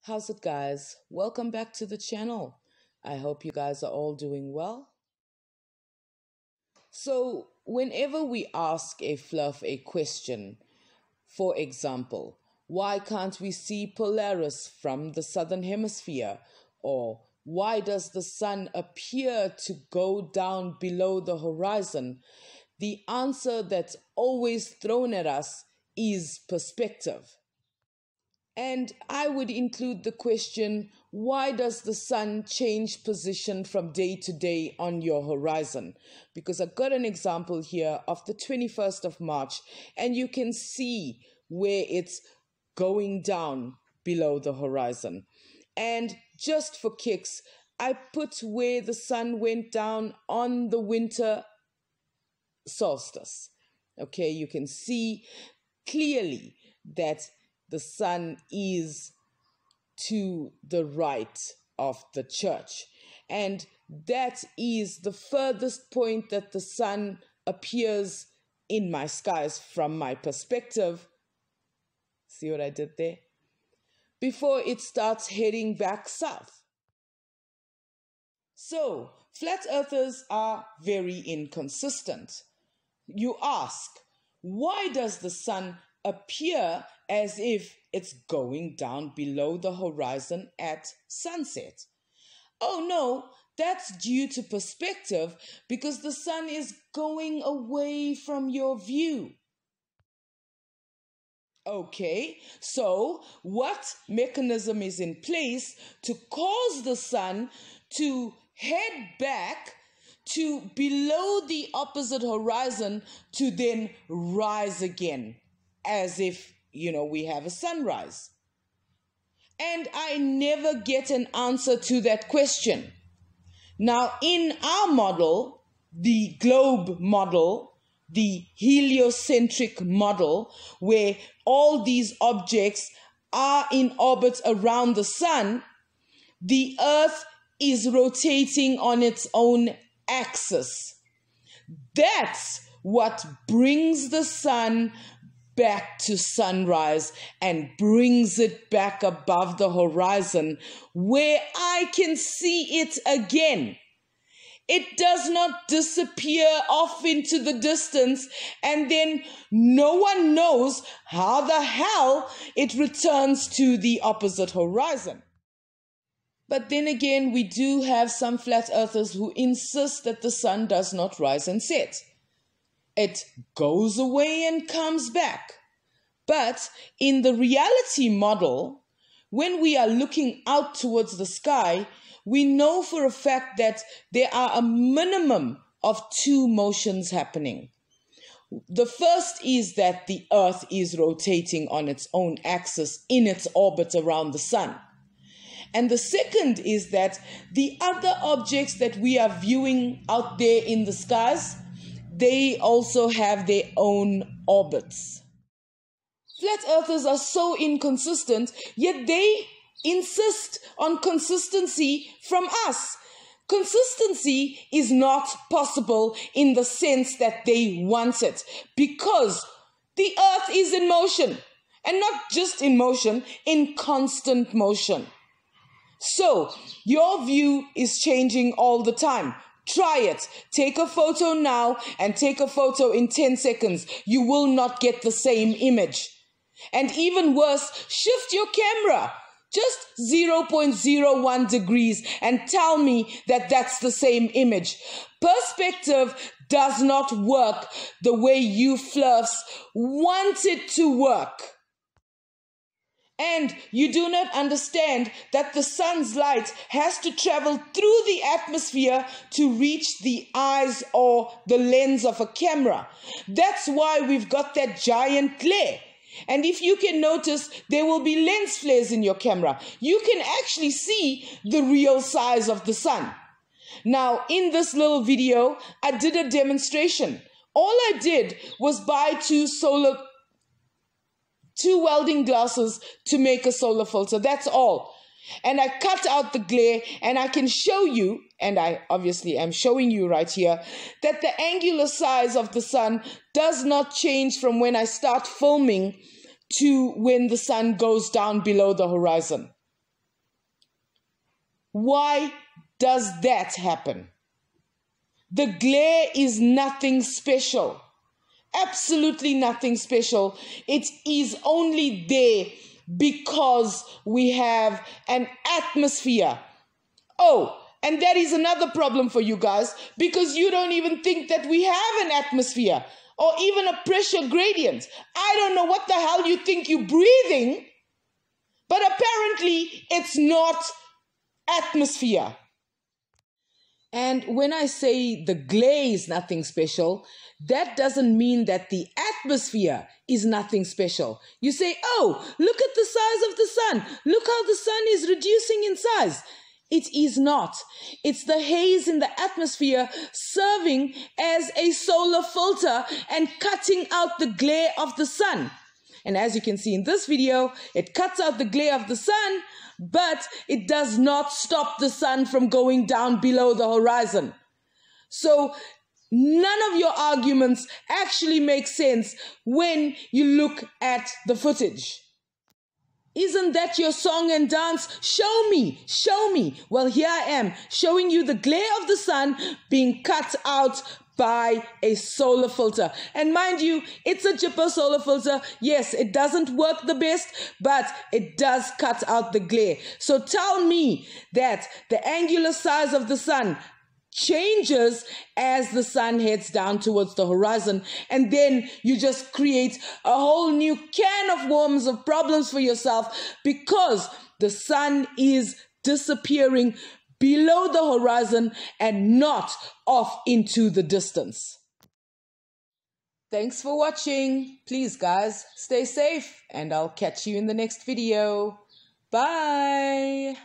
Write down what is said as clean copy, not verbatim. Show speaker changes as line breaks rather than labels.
How's it, guys? Welcome back to the channel. I hope you guys are all doing well. So, whenever we ask a fluff a question, for example, why can't we see Polaris from the southern hemisphere? Or why does the sun appear to go down below the horizon? The answer that's always thrown at us is perspective. And I would include the question, why does the sun change position from day to day on your horizon? Because I've got an example here of the 21st of March, and you can see where it's going down below the horizon. And just for kicks, I put where the sun went down on the winter solstice. Okay, you can see clearly that the sun is to the right of the church. And that is the furthest point that the sun appears in my skies from my perspective. See what I did there? Before it starts heading back south. So, flat earthers are very inconsistent. You ask, why does the sun appear as if it's going down below the horizon at sunset? Oh no, that's due to perspective because the sun is going away from your view. Okay, so what mechanism is in place to cause the sun to head back to below the opposite horizon to then rise again, as if, we have a sunrise? And I never get an answer to that question. Now, in our model, the globe model, the heliocentric model, where all these objects are in orbit around the sun, the Earth is rotating on its own axis. That's what brings the sun back to sunrise and brings it back above the horizon where I can see it again. It does not disappear off into the distance and then no one knows how the hell it returns to the opposite horizon. But then again, we do have some flat earthers who insist that the sun does not rise and set. It goes away and comes back. But in the reality model, when we are looking out towards the sky, we know for a fact that there are a minimum of two motions happening. The first is that the Earth is rotating on its own axis in its orbit around the sun. And the second is that the other objects that we are viewing out there in the skies, they also have their own orbits. Flat earthers are so inconsistent, yet they insist on consistency from us. Consistency is not possible in the sense that they want it, because the Earth is in motion, and not just in motion, in constant motion. So, your view is changing all the time. Try it. Take a photo now and take a photo in 10 seconds. You will not get the same image. And even worse, shift your camera just 0.01 degrees and tell me that that's the same image. Perspective does not work the way you fluffs want it to work. And you do not understand that the sun's light has to travel through the atmosphere to reach the eyes or the lens of a camera. That's why we've got that giant glare. And if you can notice, there will be lens flares in your camera. You can actually see the real size of the sun. Now, in this little video, I did a demonstration. All I did was buy two welding glasses to make a solar filter. That's all. And I cut out the glare, and I can show you, and I obviously am showing you right here, that the angular size of the sun does not change from when I start filming to when the sun goes down below the horizon. Why does that happen? The glare is nothing special. Absolutely nothing special. It is only there because we have an atmosphere. Oh, and that is another problem for you guys, because you don't even think that we have an atmosphere or even a pressure gradient. I don't know what the hell you think you're breathing, but apparently it's not atmosphere. And when I say the glare is nothing special, that doesn't mean that the atmosphere is nothing special. You say, oh, look at the size of the sun. Look how the sun is reducing in size. It is not. It's the haze in the atmosphere serving as a solar filter and cutting out the glare of the sun. And as you can see in this video, it cuts out the glare of the sun, but it does not stop the sun from going down below the horizon. So none of your arguments actually make sense when you look at the footage. Isn't that your song and dance? Show me, show me. Well, here I am showing you the glare of the sun being cut out by a solar filter. And mind you, it's a Jippo solar filter. Yes, it doesn't work the best, but it does cut out the glare. So tell me that the angular size of the sun changes as the sun heads down towards the horizon, and then you just create a whole new can of worms of problems for yourself, because the sun is disappearing below the horizon and not off into the distance. Thanks for watching. Please guys, stay safe, and I'll catch you in the next video. Bye.